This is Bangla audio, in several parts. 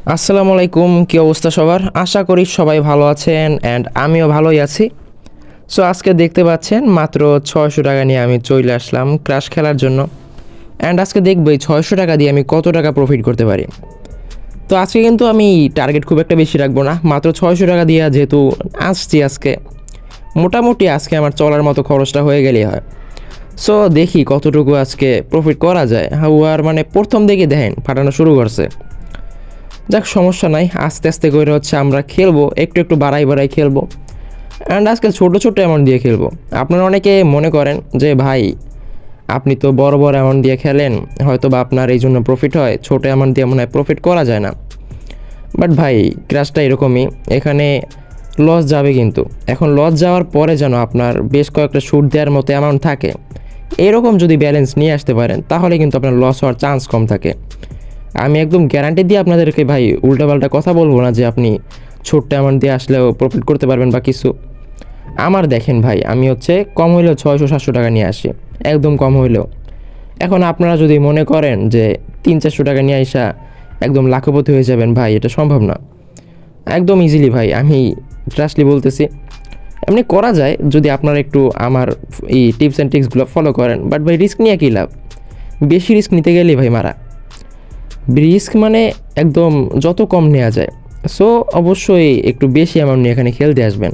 আসসালামু আলাইকুম, কী অবস্থা সবার? আশা করি সবাই ভালো আছেন অ্যান্ড আমিও ভালোই আছি। সো আজকে দেখতে পাচ্ছেন মাত্র 600 টাকা নিয়ে আমি চলে আসলাম ক্রাশ খেলার জন্য। অ্যান্ড আজকে দেখবো এই 600 টাকা দিয়ে আমি কত টাকা প্রফিট করতে পারি। তো আজকে কিন্তু আমি টার্গেট খুব একটা বেশি রাখবো না, মাত্র 600 টাকা দিয়ে যেহেতু আসছি আজকে, মোটামুটি আজকে আমার চলার মতো খরচটা হয়ে গেলেই হয়। সো দেখি কতটুকু আজকে প্রফিট করা যায়। হাউয়ার মানে প্রথম দিকে দেখেন ফাটানো শুরু করছে। যাক, সমস্যা নাই, আস্তে আস্তে করে হচ্ছে আমরা খেলবো, একটু একটু বাড়াই বাড়াই খেলবো। অ্যান্ড আজকে ছোটো ছোটো অ্যামাউন্ট দিয়ে খেলবো। আপনারা অনেকে মনে করেন যে ভাই আপনি তো বড় বড় অ্যামাউন্ট দিয়ে খেলেন, হয়তো বা আপনার এই জন্য প্রফিট হয়, ছোটো অ্যামাউন্ট দিয়ে মনে হয় প্রফিট করা যায় না। বাট ভাই ক্রাশটা এরকমই, এখানে লস যাবে, কিন্তু এখন লস যাওয়ার পরে যেন আপনার বেশ কয়েকটা সুদ দেওয়ার মতো অ্যামাউন্ট থাকে, এরকম যদি ব্যালেন্স নিয়ে আসতে পারেন তাহলে কিন্তু আপনার লস হওয়ার চান্স কম থাকে। আমি একদম গ্যারান্টি দিয়ে আপনাদেরকে ভাই উল্টাপাল্টা কথা বলবো না যে আপনি ছোট্ট অ্যামাউন্ট দিয়ে আসলেও প্রফিট করতে পারবেন বা কিছু। আমার দেখেন ভাই, আমি হচ্ছে কম হইলেও 600-700 টাকা নিয়ে আসি, একদম কম হইলেও। এখন আপনারা যদি মনে করেন যে 300-400 টাকা নিয়ে আসা একদম লাখপতি হয়ে যাবেন, ভাই এটা সম্ভব না। একদম ইজিলি ভাই, আমি ট্রাস্টলি বলতেছি, এমনি করা যায় যদি আপনারা একটু আমার এই টিপস অ্যান্ড ট্রিক্সগুলো ফলো করেন। বাট ভাই রিস্ক নিয়ে কী লাভ? বেশি রিস্ক নিতে গেলেই ভাই মারা। রিস্ক মানে একদম যত কম নেওয়া যায়। সো অবশ্যই একটু বেশি অ্যামাউন্ট নিয়ে এখানে খেলতে আসবেন।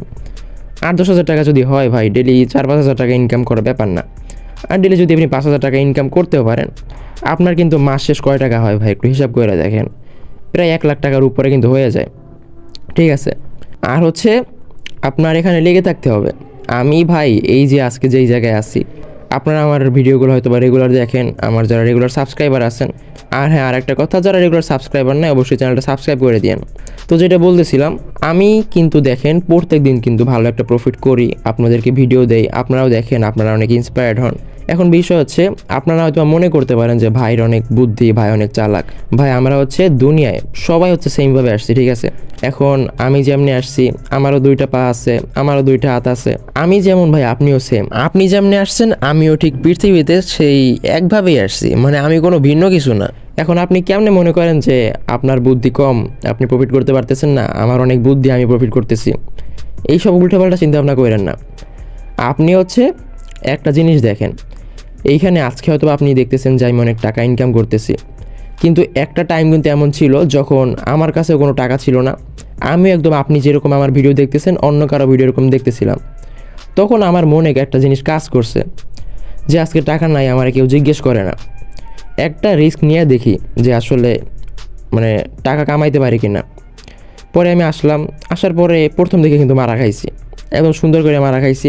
8-10 হাজার টাকা যদি হয় ভাই, ডেলি 4-5 হাজার টাকা ইনকাম করার ব্যাপার না। আর ডেলি যদি আপনি 5 হাজার টাকা ইনকাম করতেও পারেন, আপনার কিন্তু মাস শেষ কয় টাকা হয় ভাই একটু হিসাব করে দেখেন, প্রায় 1 লাখ টাকার উপরে কিন্তু হয়ে যায়। ঠিক আছে, আর হচ্ছে আপনার এখানে লেগে থাকতে হবে। আমি ভাই এই যে আজকে যেই জায়গায় আছি, আপনারা আমার ভিডিওগুলো হয়তো বা রেগুলার দেখেন, আমার যারা রেগুলার সাবস্ক্রাইবার আছেন। আর হ্যাঁ, আর একটা কথা, যারা রেগুলার সাবস্ক্রাইবার নেই অবশ্যই চ্যানেলটা সাবস্ক্রাইব করে দিন। তো যেটা বলতেছিলাম, আমি কিন্তু দেখেন প্রত্যেক দিন কিন্তু ভালো একটা প্রফিট করি, আপনাদেরকে ভিডিও দেই, আপনারাও দেখেন, আপনারা অনেক ইন্সপায়ার্ড হন। এখন বিষয় হচ্ছে, আপনারা হয়তো মনে করতে পারেন যে ভাইয়ের অনেক বুদ্ধি, ভাই অনেক চালাক। ভাই আমরা হচ্ছে দুনিয়ায় সবাই হচ্ছে সেমভাবে আসছি, ঠিক আছে? এখন আমি যেমনি আসছি, আমারও 2টা পা আছে, আমারও 2টা হাত আছে, আমি যেমন ভাই আপনিও সেম। আপনি যেমনি আসছেন আমিও ঠিক পৃথিবীতে সেই একভাবেই আসছি, মানে আমি কোনো ভিন্ন কিছু না। এখন আপনি কেমনে মনে করেন যে আপনার বুদ্ধি কম, আপনি প্রফিট করতে পারতেছেন না, আমার অনেক বুদ্ধি, আমি প্রফিট করতেছি? এইসব উল্টোপাল্টা চিন্তা ভাবনা করেন না। আপনি হচ্ছে একটা জিনিস দেখেন, এইখানে আজকে হয়তো আপনি দেখতেছেন যে আমি অনেক টাকা ইনকাম করতেছি, কিন্তু একটা টাইম কিন্তু এমন ছিল যখন আমার কাছে কোনো টাকা ছিল না। আমি একদম আপনি যেরকম আমার ভিডিও দেখতেছেন অন্য কারো ভিডিও এরকম দেখতেছিলাম। তখন আমার মনে একটা জিনিস কাজ করছে যে আজকে টাকা নাই, আমার কেউ জিজ্ঞেস করে না। একটা রিস্ক নিয়ে দেখি যে আসলে মানে টাকা কামাইতে পারি কি না। পরে আমি আসলাম, আসার পরে প্রথম দিকে কিন্তু মারা খাইছি, একদম সুন্দর করে মারা খাইছি।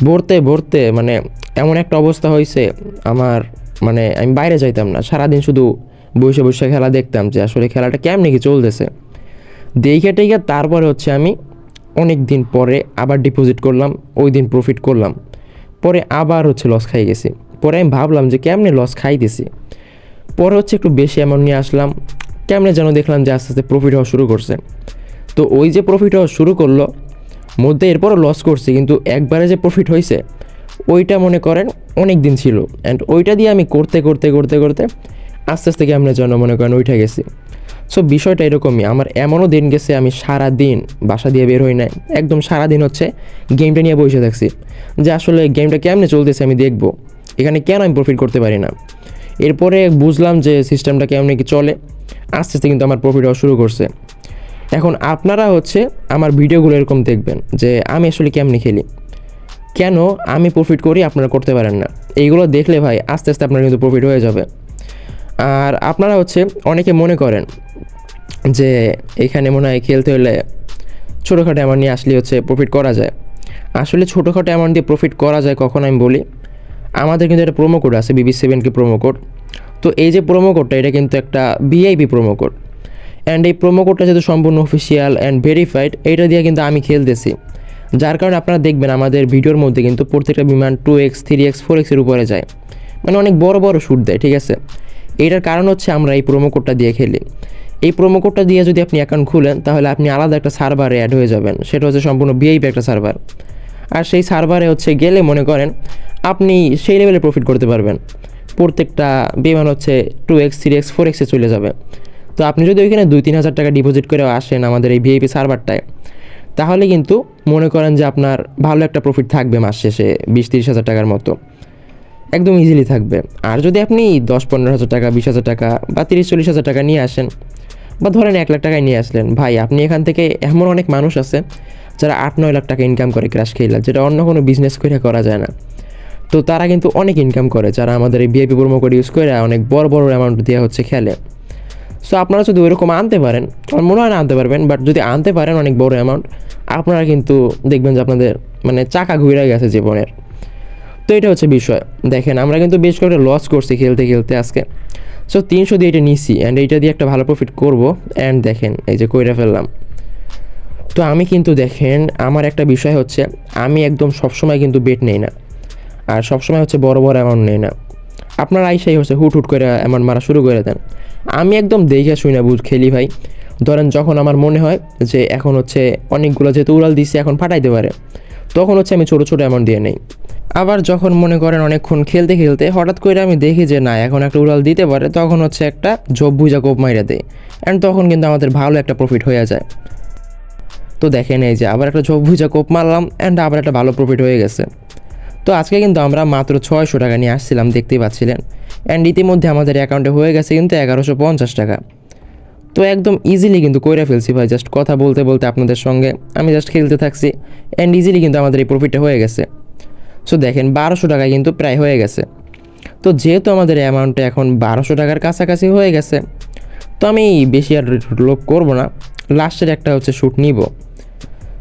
ভরতে ভরতে মানে এমন একটা অবস্থা হয়েছে আমার, মানে আমি বাইরে যাইতাম না, সারাদিন শুধু বসে বসে খেলা দেখতাম যে আসলে খেলাটা কেমন কি চলতেছে। দেখে টেকে তারপরে হচ্ছে আমি অনেক দিন পরে আবার ডিপোজিট করলাম, ওই দিন প্রফিট করলাম, পরে আবার হচ্ছে লস খাই গেছি। পরে আমি ভাবলাম যে কেমনে লস খাইতেছি, পরে হচ্ছে একটু বেশি অ্যামাউন্ট নিয়ে আসলাম, কেমনে যেন দেখলাম যে আস্তে আস্তে প্রফিট হওয়া শুরু করছে। তো ওই যে প্রফিট হওয়া শুরু করলো, মধ্যে এরপরও লস করছে, কিন্তু একবারে যে প্রফিট হয়েছে ওইটা মনে করেন অনেক দিন ছিল। অ্যান্ড ওইটা দিয়ে আমি করতে করতে করতে করতে আস্তে আস্তে কেমনে যেন মনে করেন উঠে গেছি। সো বিষয়টা এরকমই, আমার এমনও দিন গেছে আমি সারা দিন বাসা দিয়ে বের হই নাই, একদম সারাদিন হচ্ছে গেমটা নিয়ে বসে থাকছি যে আসলে গেমটা কেমনে চলতেছে আমি দেখবো, এখানে কেন আমি প্রফিট করতে পারি না। এরপরে বুঝলাম যে সিস্টেমটা কেমনে কি চলে, আস্তে আস্তে কিন্তু আমার প্রফিট হওয়া শুরু করছে। এখন আপনারা হচ্ছে আমার ভিডিওগুলো এরকম দেখবেন যে আমি আসলে কেমনে খেলি, কেন আমি প্রফিট করি আপনারা করতে পারেন না। এইগুলো দেখলে ভাই আস্তে আস্তে আপনার কিন্তু প্রফিট হয়ে যাবে। আর আপনারা হচ্ছে অনেকে মনে করেন যে এখানে মনে হয় খেলতে হলে ছোটোখাটো অ্যামাউন্ট নিয়ে আসলে হচ্ছে প্রফিট করা যায়। আসলে ছোটোখাটো অ্যামাউন্ট দিয়ে প্রফিট করা যায় কখন আমি বলি, আমাদের কিন্তু একটা প্রোমো কোড আছে, BB7K প্রোমো কোড। তো এই যে প্রোমো কোডটা, এটা কিন্তু একটা VIP প্রোমো কোড। অ্যান্ড এই প্রোমো কোডটা যেহেতু সম্পূর্ণ অফিসিয়াল অ্যান্ড ভেরিফাইড, এইটা দিয়ে কিন্তু আমি খেলতেছি, যার কারণে আপনারা দেখবেন আমাদের ভিডিওর মধ্যে কিন্তু প্রত্যেকটা বিমান 2x 3x 4x এর উপরে যায়, মানে অনেক বড় বড় শ্যুট দেয়। ঠিক আছে, এইটার কারণ হচ্ছে আমরা এই প্রোমো কোডটা দিয়ে খেলি। এই প্রোমো কোডটা দিয়ে যদি আপনি অ্যাকাউন্ট খুলেন তাহলে আপনি আলাদা একটা সার্ভারে অ্যাড হয়ে যাবেন, সেটা হচ্ছে সম্পূর্ণ VIP একটা সার্ভার। আর সেই সার্ভারে হচ্ছে গেলে মনে করেন আপনি সেই লেভেলে প্রফিট করতে পারবেন, প্রত্যেকটা বিমান হচ্ছে 2x 3x 4x চলে যাবে। তো আপনি যদি ওইখানে 2-3 হাজার টাকা ডিপোজিট করে আসেন আমাদের এই ভিআইপি সার্ভারটায়, তাহলে কিন্তু মনে করেন যে আপনার ভালো একটা প্রফিট থাকবে মাস শেষে 20-30 হাজার টাকার মতো, একদম ইজিলি থাকবে। আর যদি আপনি 10-15 হাজার টাকা, 20 হাজার টাকা বা 30-40 হাজার টাকা নিয়ে আসেন, বা ধরেন 1 লাখ টাকায় নিয়ে আসলেন, ভাই আপনি এখান থেকে এমন অনেক মানুষ আছে যারা 8-9 লাখ টাকা ইনকাম করে ক্রাশ খেলা, যেটা অন্য কোনো বিজনেস করে করা যায় না। তো তারা কিন্তু অনেক ইনকাম করে, যারা আমাদের এই ভিআইপি প্রোমো কোড ইউজ করে অনেক বড় বড় অ্যামাউন্ট দিয়ে হচ্ছে খেলে। সো আপনারা যদি ওইরকম আনতে পারেন, আমার মনে হয় না আনতে পারবেন, বাট যদি আনতে পারেন অনেক বড় অ্যামাউন্ট, আপনারা কিন্তু দেখবেন যে আপনাদের মানে চাকা ঘুরে গেছে জীবনের। তো এটা হচ্ছে বিষয়। দেখেন আমরা কিন্তু বেশ কয়েকটা লস করছি খেলতে খেলতে আজকে। সো 300 দিয়ে এটা নিছি, অ্যান্ড এইটা দিয়ে একটা ভালো প্রফিট করব। অ্যান্ড দেখেন এই যে কইরা ফেললাম। তো আমি কিন্তু দেখেন আমার একটা বিষয় হচ্ছে, আমি একদম সবসময় কিন্তু বেট নেই না, আর সবসময় হচ্ছে বড় বড় অ্যামাউন্ট নেই না। আপনার আইসাই হচ্ছে হুট হুট করে অ্যামাউন্ট মারা শুরু করে দেন। আমি একদম দেখে শুই না বুঝ খেলি ভাই। ধরেন যখন আমার মনে হয় যে এখন হচ্ছে অনেকগুলো যেহেতু উড়াল দিচ্ছে এখন ফাটাইতে পারে, তখন হচ্ছে আমি ছোটো ছোটো অ্যামাউন্ট দিয়ে নেই। আবার যখন মনে করেন অনেকক্ষণ খেলতে খেলতে হঠাৎ করে আমি দেখি যে না এখন একটা উড়াল দিতে পারে, তখন হচ্ছে একটা জব বুঝা কোপ মাইরা দেয়, অ্যান্ড তখন কিন্তু আমাদের ভালো একটা প্রফিট হয়ে যায়। তো দেখেন এই যে আবার একটা জব বুঝা কোপ মারলাম, অ্যান্ড আবার একটা ভালো প্রফিট হয়ে গেছে। তো আজকে কিন্তু আমরা মাত্র 600 টাকা নিয়ে আসছিলাম, দেখতেই পাচ্ছিলেন। অ্যান্ড ইতিমধ্যে আমাদের অ্যাকাউন্টে হয়ে গেছে কিন্তু 1150 টাকা। তো একদম ইজিলি কিন্তু কইরা ফেলছি ভাই, জাস্ট কথা বলতে বলতে আপনাদের সঙ্গে আমি জাস্ট খেলতে থাকছি, অ্যান্ড ইজিলি কিন্তু আমাদের এই প্রফিটটা হয়ে গেছে। সো দেখেন 1200 টাকা কিন্তু প্রায় হয়ে গেছে। তো যেহেতু আমাদের অ্যামাউন্টটা এখন 1200 টাকার কাছাকাছি হয়ে গেছে, তো আমি বেশি আর লোক করবো না, লাস্টের একটা হচ্ছে শ্যুট নিব।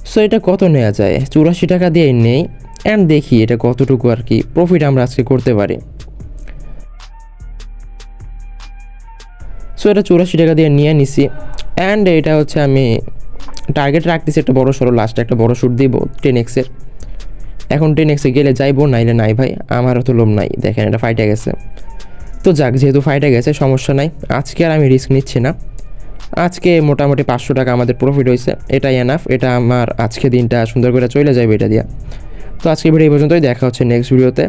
সো এটা কত নেওয়া যায়, 84 টাকা দিয়ে নেই, অ্যান্ড দেখি এটা কতটুকু আর কি প্রফিট আমরা আজকে করতে পারি। সো এটা 84 টাকা দিয়ে নিয়ে নিছি, অ্যান্ড এটা হচ্ছে আমি টার্গেট রাখতেছি একটা বড় সড়ো, লাস্টে একটা বড় শ্যুট দিব 10x-এর। এখন 10x-এ গেলে যাইবো, নাইলে নাই ভাই, আমারও তো লোম নাই। দেখেন এটা ফাইটে গেছে। তো যাক, যেহেতু ফাইটে গেছে সমস্যা নাই, আজকে আর আমি রিস্ক নিচ্ছি না। আজকে মোটামুটি 500 টাকা আমাদের প্রফিট হয়েছে, এটাই এনাফ। এটা আমার আজকে দিনটা সুন্দর করে চলে যাবে এটা দিয়া। তো আজকে ভিডিও এই পর্যন্তই, দেখা হচ্ছে নেক্সট ভিডিওতে।